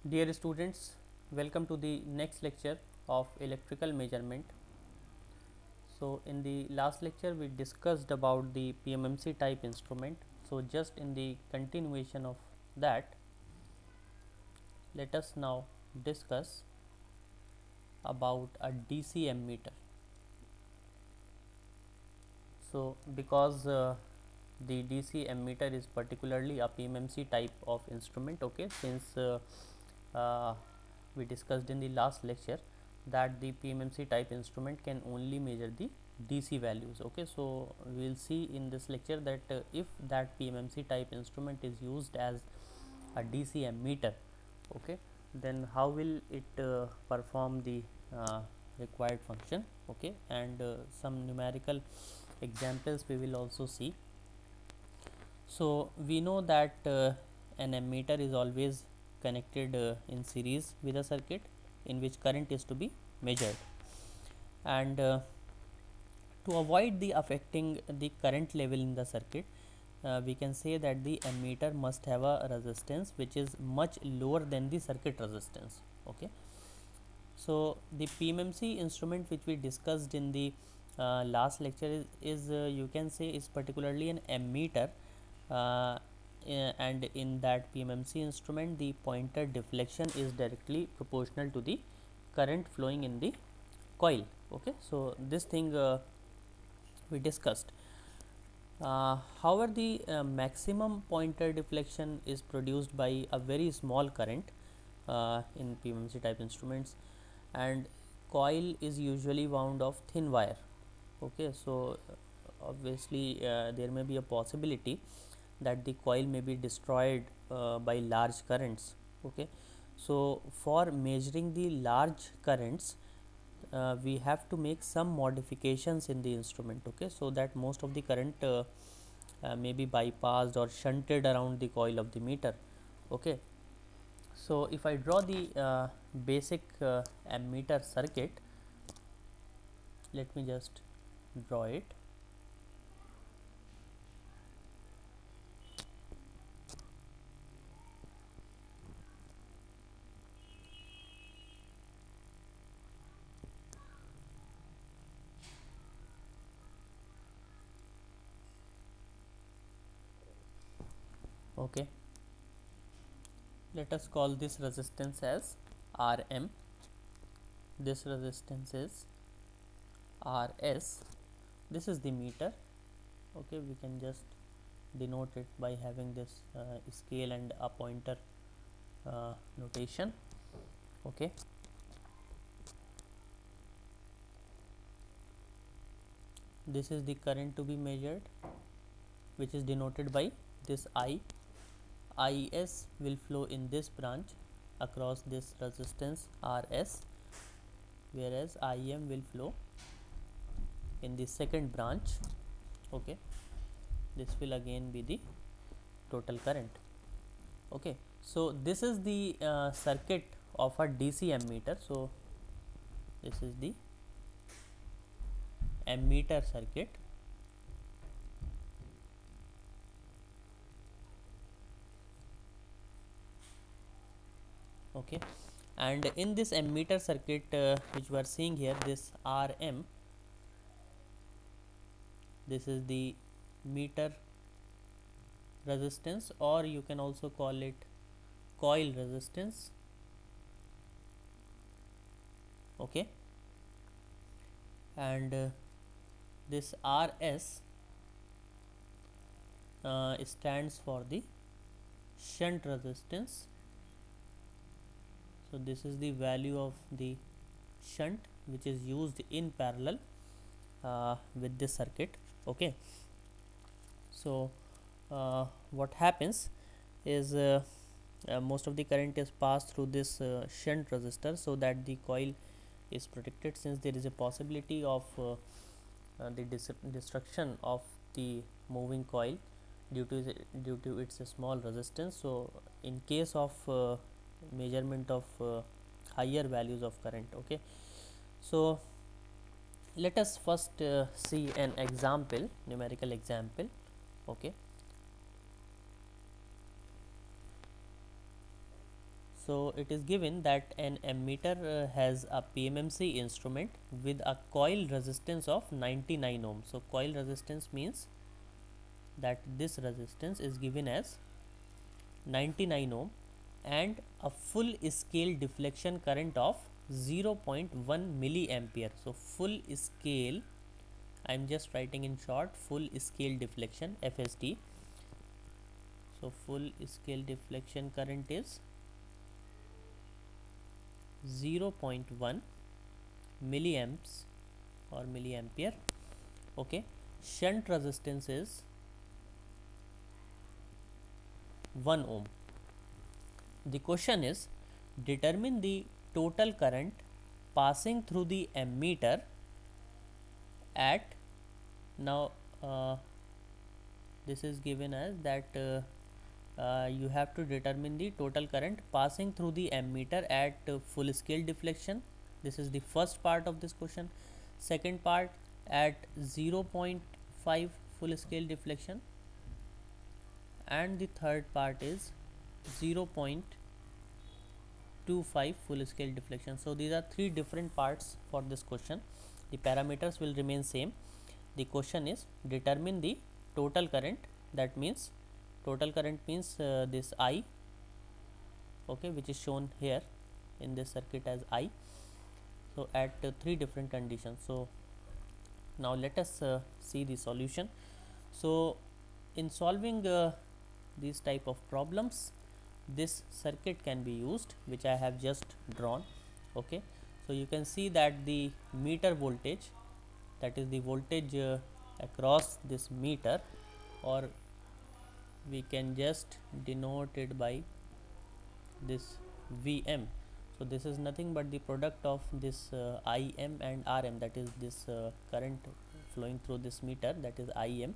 Dear students, welcome to the next lecture of electrical measurement. So, in the last lecture we discussed about the PMMC type instrument. So, just in the continuation of that, let us now discuss about a DC ammeter. So, because the DC ammeter is particularly a PMMC type of instrument, okay, since uh, we discussed in the last lecture that the PMMC type instrument can only measure the DC values, okay. So, we will see in this lecture that if that PMMC type instrument is used as a DC ammeter, okay, then how will it perform the uh, required function, okay, and some numerical examples we will also see. So, we know that an ammeter is always connected in series with a circuit in which current is to be measured, and to avoid the affecting the current level in the circuit, we can say that the ammeter must have a resistance which is much lower than the circuit resistance, okay. So, the PMMC instrument which we discussed in the last lecture is you can say is particularly an ammeter, uh, and in that PMMC instrument the pointer deflection is directly proportional to the current flowing in the coil, okay. So, this thing we discussed. However, the maximum pointer deflection is produced by a very small current in PMMC type instruments, and coil is usually wound of thin wire, okay. So, obviously there may be a possibility that the coil may be destroyed by large currents, okay. So, for measuring the large currents, we have to make some modifications in the instrument, okay, so that most of the current may be bypassed or shunted around the coil of the meter, okay. So, if I draw the basic ammeter circuit, let me just draw it. Okay, let us call this resistance as Rm, this resistance is Rs, this is the meter, okay. We can just denote it by having this scale and a pointer notation, okay. This is the current to be measured, which is denoted by this I. Is will flow in this branch across this resistance Rs, whereas Im will flow in the second branch, okay. This will again be the total current, okay. So, this is the circuit of a DC ammeter. So, this is the ammeter circuit, okay. And in this ammeter circuit which we are seeing here, this Rm, this is the meter resistance, or you can also call it coil resistance, okay. And this Rs stands for the shunt resistance. So, this is the value of the shunt which is used in parallel with this circuit, okay. So, what happens is most of the current is passed through this shunt resistor, so that the coil is protected, since there is a possibility of the destruction of the moving coil due to its small resistance. So, in case of measurement of higher values of current, okay. So, let us first see an example, numerical example, okay. So it is given that an ammeter has a PMMC instrument with a coil resistance of 99 ohm. So coil resistance means that this resistance is given as 99 ohm and a full scale deflection current of 0.1 milliampere. So full scale, I am just writing in short, full scale deflection, FSD. So full scale deflection current is 0.1 milliamps or milliampere. Okay, shunt resistance is 1 ohm. The question is, determine the total current passing through the ammeter at, now this is given as that you have to determine the total current passing through the ammeter at full scale deflection. This is the first part of this question. Second part, at 0.5 full scale deflection, and the third part is 0.25 full scale deflection. So these are three different parts for this question. The parameters will remain same. The question is, determine the total current. That means total current means this I, okay, which is shown here in this circuit as I. So at three different conditions. So now let us see the solution. So in solving these type of problems, this circuit can be used, which I have just drawn. Okay, so you can see that the meter voltage, that is the voltage across this meter, or we can just denote it by this Vm. So this is nothing but the product of this Im and Rm, that is this current flowing through this meter, that is Im,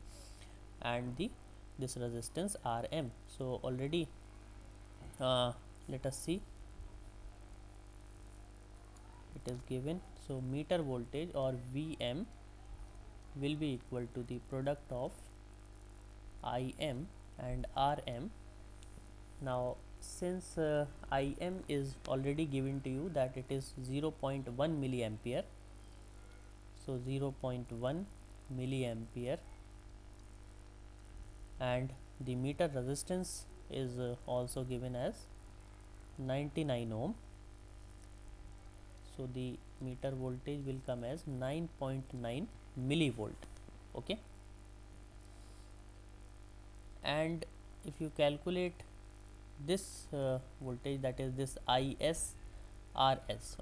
and the this resistance Rm. So already let us see, it is given. So meter voltage or Vm will be equal to the product of Im and Rm. Now since Im is already given to you that it is 0.1 milliampere, so 0.1 milliampere, and the meter resistance is also given as 99 ohm. So the meter voltage will come as 9.9 millivolt. Okay, and if you calculate this voltage, that is this ISRS,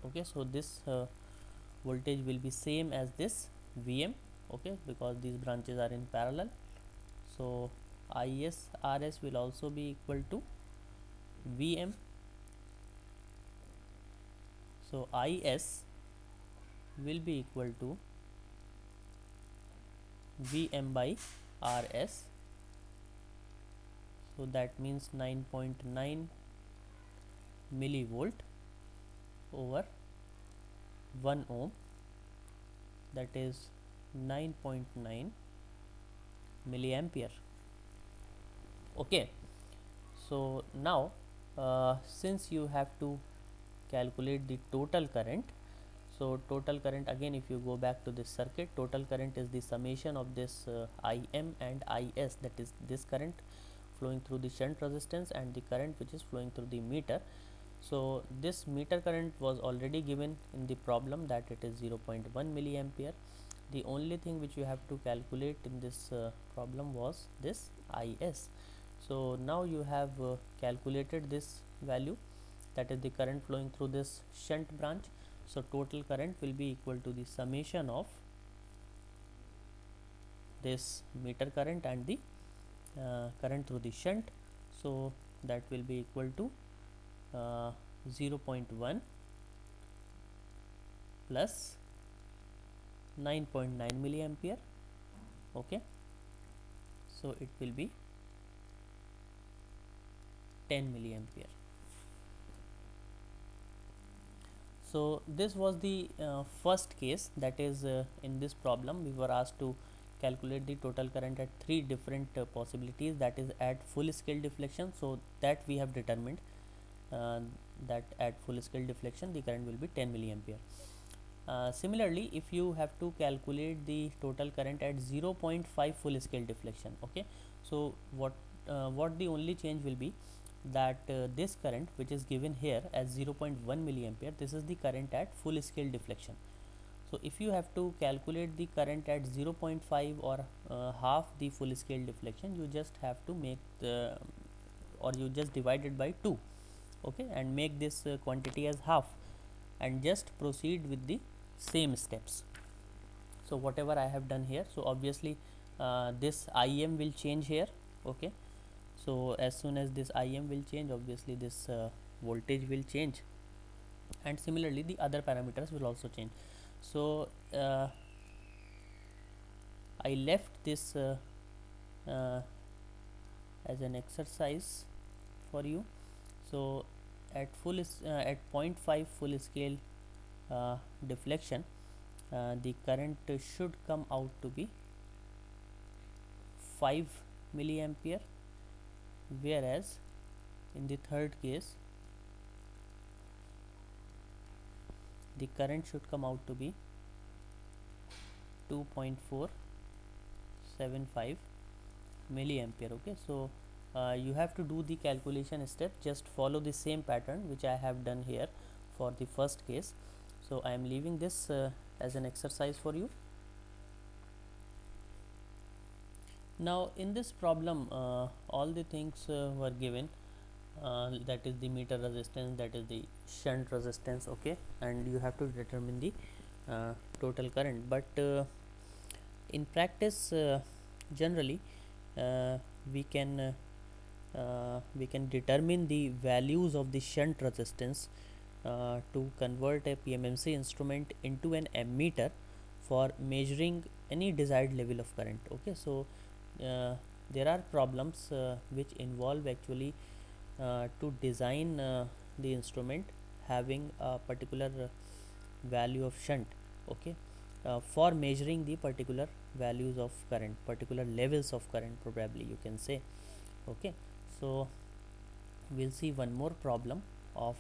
okay, so this voltage will be same as this Vm, okay, because these branches are in parallel. So ISRS will also be equal to Vm. So Is will be equal to Vm by Rs. So that means 9.9 millivolt over 1 ohm, that is 9.9 milliampere. Okay, so now since you have to calculate the total current, so total current, again if you go back to this circuit, total current is the summation of this Im and Is, that is this current flowing through the shunt resistance and the current which is flowing through the meter. So this meter current was already given in the problem, that it is 0.1 milliampere. The only thing which you have to calculate in this problem was this Is. So now you have calculated this value, that is the current flowing through this shunt branch. So total current will be equal to the summation of this meter current and the current through the shunt. So that will be equal to 0.1 plus 9.9 milliampere. Okay, so it will be 10 milliampere. So this was the first case, that is in this problem we were asked to calculate the total current at three different possibilities, that is at full scale deflection. So that we have determined uh, that at full scale deflection the current will be 10 milliampere. Similarly, if you have to calculate the total current at 0.5 full scale deflection, okay, so what the only change will be that this current which is given here as 0.1 milliampere, this is the current at full scale deflection. So if you have to calculate the current at 0.5 or half the full scale deflection, you just have to make the, or you just divide it by 2, okay, and make this quantity as half and just proceed with the same steps. So whatever I have done here, so obviously this Im will change here, okay. So as soon as this Im will change, obviously this voltage will change, and similarly the other parameters will also change. So I left this uh, as an exercise for you. So at at 0.5 full scale deflection, the current should come out to be 5 milliampere, whereas in the third case the current should come out to be 2.475 milliampere, okay. So you have to do the calculation step, just follow the same pattern which I have done here for the first case. So I am leaving this as an exercise for you. Now in this problem all the things were given, that is the meter resistance, that is the shunt resistance, okay, and you have to determine the total current. But in practice generally uh, we can determine the values of the shunt resistance to convert a PMMC instrument into an ammeter for measuring any desired level of current, okay. So there are problems which involve actually to design the instrument having a particular value of shunt, okay, for measuring the particular values of current, particular levels of current probably you can say, okay. So we'll see one more problem of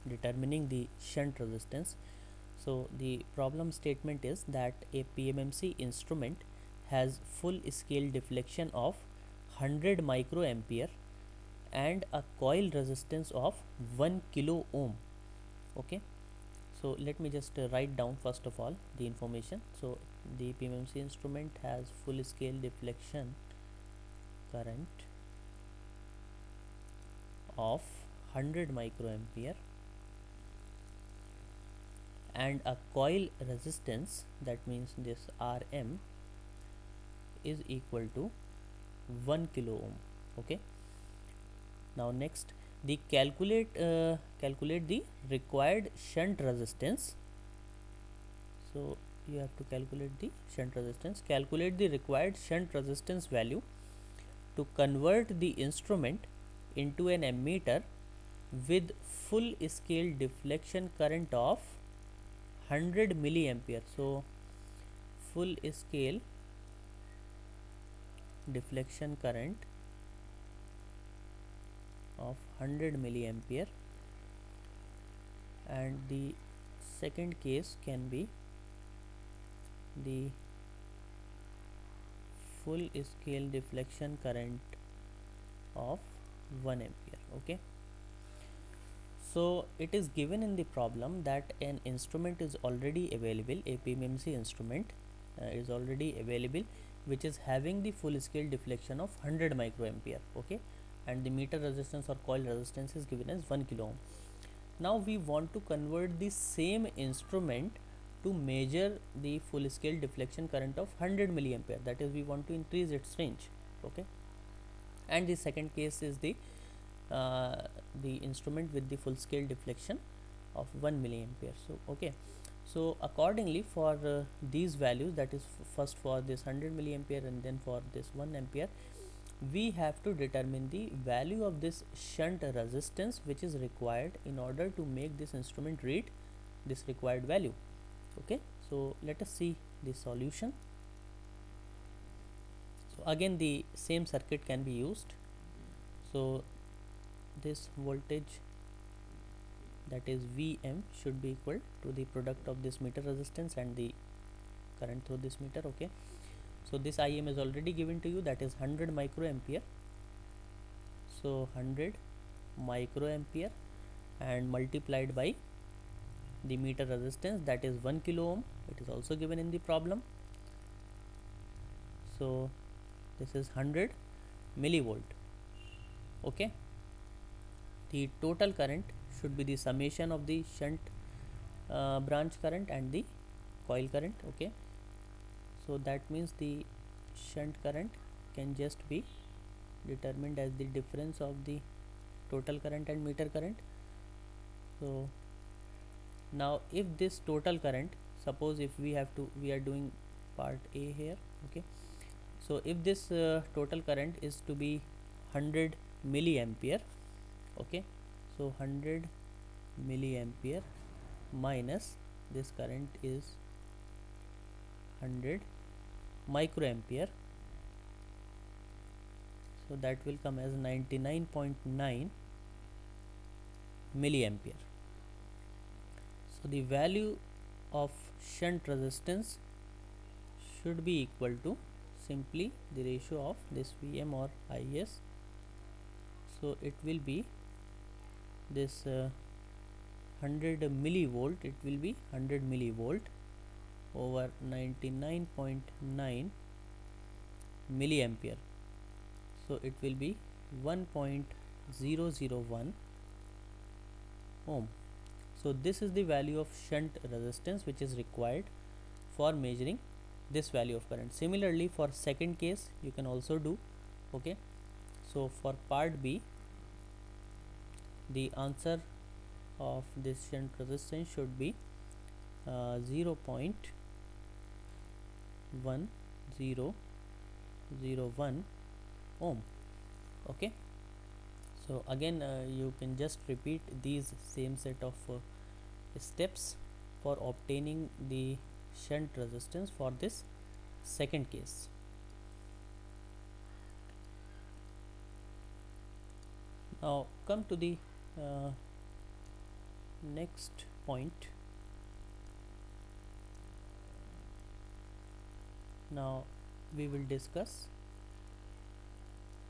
determining the shunt resistance. So the problem statement is that a PMMC instrument has full scale deflection of 100 microampere and a coil resistance of 1 kilo ohm, okay. So let me just write down first of all the information. So the PMMC instrument has full scale deflection current of 100 microampere and a coil resistance, that means this Rm is equal to 1 kilo ohm, okay. Now next, the calculate the required shunt resistance. So you have to calculate the shunt resistance, calculate the required shunt resistance value to convert the instrument into an ammeter with full scale deflection current of 100 milliampere. So full scale deflection current of 100 milliampere, and the second case can be the full scale deflection current of 1 ampere, okay. So it is given in the problem that an instrument is already available, a PMMC instrument is already available which is having the full scale deflection of 100 microampere, okay, and the meter resistance or coil resistance is given as 1 kilo ohm. Now we want to convert the same instrument to measure the full scale deflection current of 100 milliampere, that is we want to increase its range, okay. And the second case is the instrument with the full scale deflection of 1 milliampere. So okay, so accordingly for these values, that is first for this 100 milliampere and then for this 1 ampere, we have to determine the value of this shunt resistance which is required in order to make this instrument read this required value, okay. So let us see the solution. So again the same circuit can be used. So this voltage that is Vm, should be equal to the product of this meter resistance and the current through this meter. Okay, so this Im is already given to you, that is 100 microampere. So 100 microampere and multiplied by the meter resistance, that is 1 kilo ohm. It is also given in the problem. So this is 100 millivolt. Okay, the total current should be the summation of the shunt branch current and the coil current. Okay, so that means the shunt current can just be determined as the difference of the total current and meter current. So now if this total current, suppose if we are doing part A here. Okay, so if this total current is to be 100 milliampere. Okay, so 100 milliampere minus this current is 100 microampere, so that will come as 99.9 milliampere. So the value of shunt resistance should be equal to simply the ratio of this Vm or Is. So it will be this 100 millivolt, it will be 100 millivolt over 99.9 milliampere. So it will be 1.001 ohm. So this is the value of shunt resistance which is required for measuring this value of current. Similarly, for second case you can also do. Okay, so for part B, the answer of this shunt resistance should be 0.1001 ohm. Okay, so again you can just repeat these same set of steps for obtaining the shunt resistance for this second case. Now come to the next point. Now we will discuss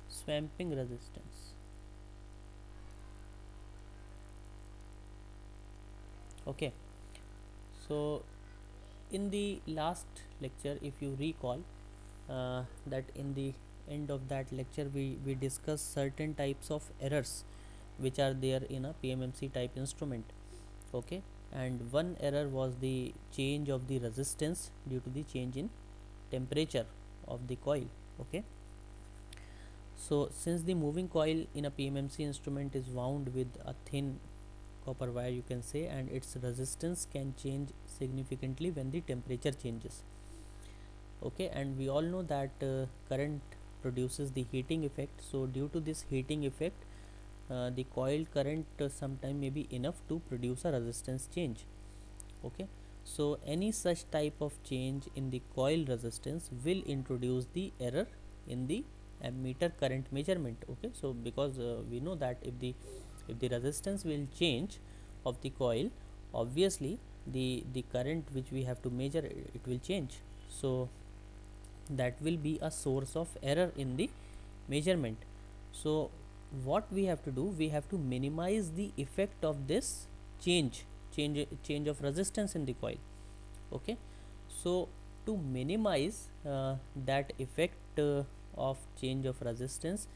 swamping resistance. Okay, so in the last lecture, if you recall, that in the end of that lecture we discussed certain types of errors which are there in a PMMC type instrument. Okay, and one error was the change of the resistance due to the change in temperature of the coil. Okay, so since the moving coil in a PMMC instrument is wound with a thin copper wire, you can say, and its resistance can change significantly when the temperature changes. Okay, and we all know that current produces the heating effect. So due to this heating effect, the coil current sometime may be enough to produce a resistance change. Okay, so any such type of change in the coil resistance will introduce the error in the ammeter current measurement. Okay, so because we know that if the resistance will change of the coil, obviously the current which we have to measure, it will change. So that will be a source of error in the measurement. So what we have to do, we have to minimize the effect of this change of resistance in the coil. Okay, so to minimize that effect of change of resistance,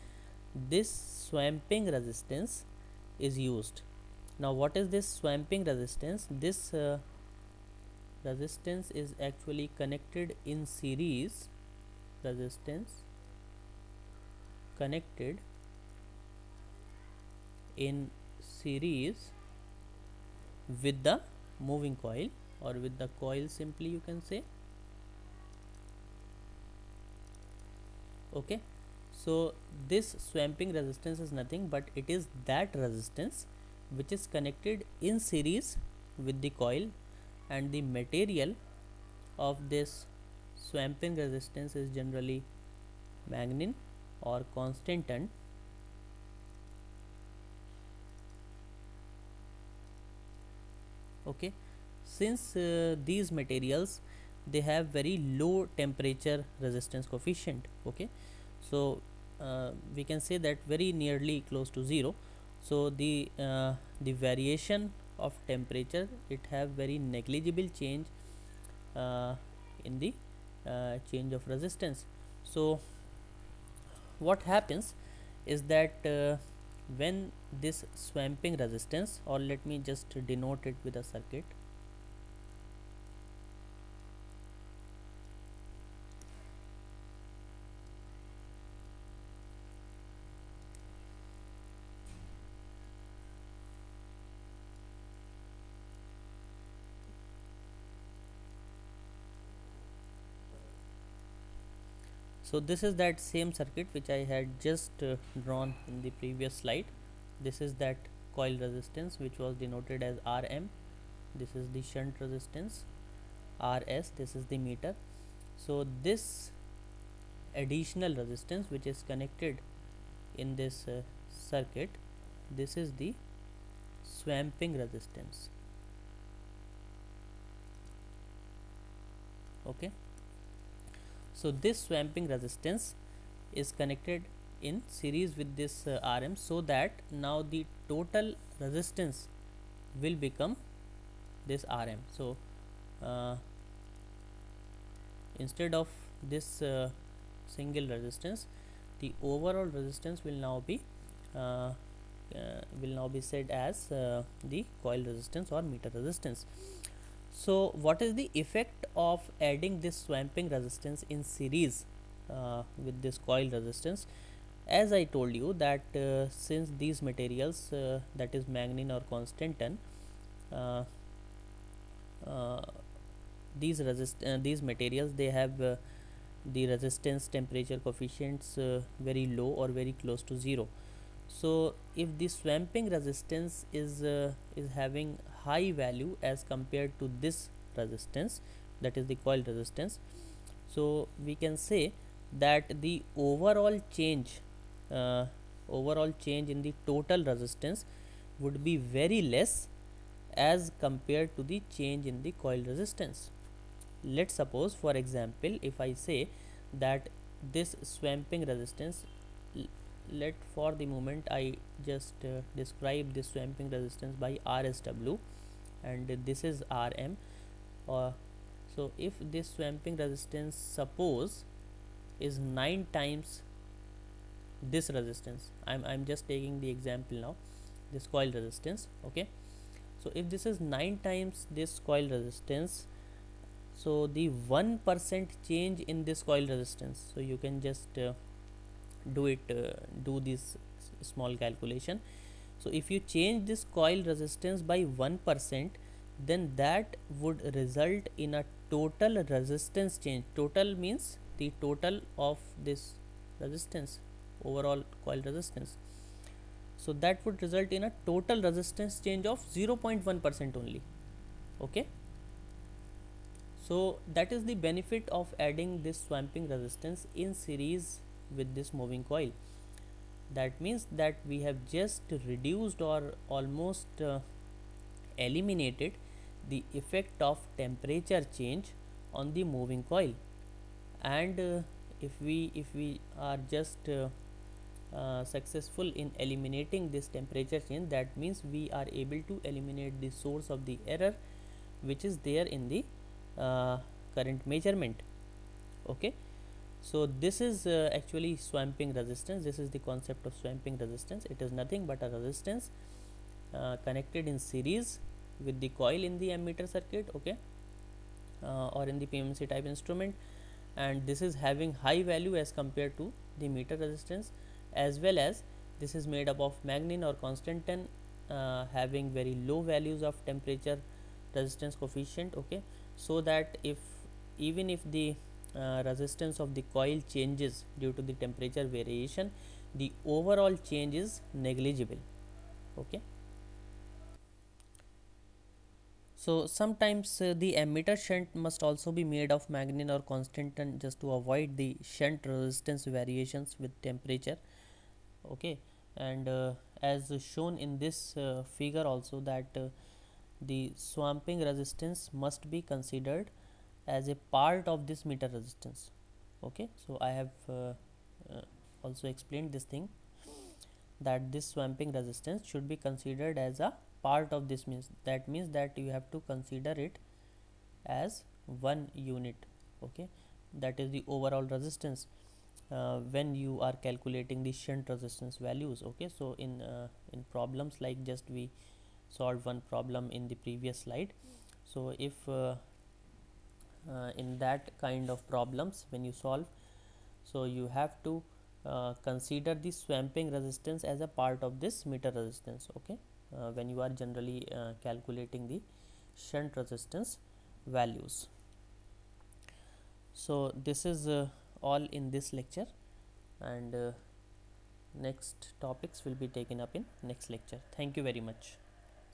this swamping resistance is used. Now what is this swamping resistance? This resistance is actually connected in series, resistance connected in series with the moving coil, or with the coil simply you can say. Okay, so this swamping resistance is nothing but it is that resistance which is connected in series with the coil, and the material of this swamping resistance is generally magnin or constantan. Okay, since these materials, they have very low temperature resistance coefficient. Okay, so we can say that very nearly close to zero. So the variation of temperature, it have very negligible change uh, in the change of resistance. So what happens is that when this swamping resistance, or let me just denote it with a circuit. So this is that same circuit which I had just drawn in the previous slide. This is that coil resistance which was denoted as Rm. This is the shunt resistance Rs. This is the meter. So this additional resistance which is connected in this circuit, this is the swamping resistance. Okay, so this swamping resistance is connected in series with this Rm, so that now the total resistance will become this Rm. So uh, instead of this single resistance, the overall resistance uh, will now be said as the coil resistance or meter resistance. So what is the effect of adding this swamping resistance in series with this coil resistance? As I told you that since these materials, that is manganese or constantan, uh, uh, these materials, they have the resistance temperature coefficients very low or very close to zero. So if the swamping resistance is having high value as compared to this resistance, that is the coil resistance, so we can say that the uh, overall change in the total resistance would be very less as compared to the change in the coil resistance. Let's suppose, for example, if I say that this swamping resistance, let for the moment I just describe this swamping resistance by RSW, and this is Rm. uh, so if this swamping resistance suppose is 9 times this resistance, I'm just taking the example now, this coil resistance. Okay, so if this is 9 times this coil resistance, so the 1% change in this coil resistance, so you can just do this small calculation. So if you change this coil resistance by 1%, then that would result in a total resistance change. Total means the total of this resistance, overall coil resistance. So that would result in a total resistance change of 0.1% only. Okay, so that is the benefit of adding this swamping resistance in series with this moving coil. That means that we have just reduced or almost eliminated the effect of temperature change on the moving coil. And if we are just successful in eliminating this temperature change, that means we are able to eliminate the source of the error which is there in the uh, current measurement. Okay, so this is actually swamping resistance. This is the concept of swamping resistance. It is nothing but a resistance connected in series with the coil in the ammeter circuit. Okay, or in the PMC type instrument, and this is having high value as compared to the meter resistance, as well as this is made up of manganese or constantan, having very low values of temperature resistance coefficient. Okay, so that if even if the resistance of the coil changes due to the temperature variation, the overall change is negligible. Okay, so sometimes the ammeter shunt must also be made of manganese or constantan just to avoid the shunt resistance variations with temperature. Okay, and as shown in this figure also, that the swamping resistance must be considered as a part of this meter resistance. Okay, so I have uh, also explained this thing, that this swamping resistance should be considered as a part of this, means that you have to consider it as one unit. Okay, that is the overall resistance when you are calculating the shunt resistance values. Okay, so in problems like just we solved one problem in the previous slide. So if in that kind of problems when you solve, so you have to consider the swamping resistance as a part of this meter resistance. Okay, when you are generally calculating the shunt resistance values. So this is all in this lecture, and next topics will be taken up in next lecture. Thank you very much.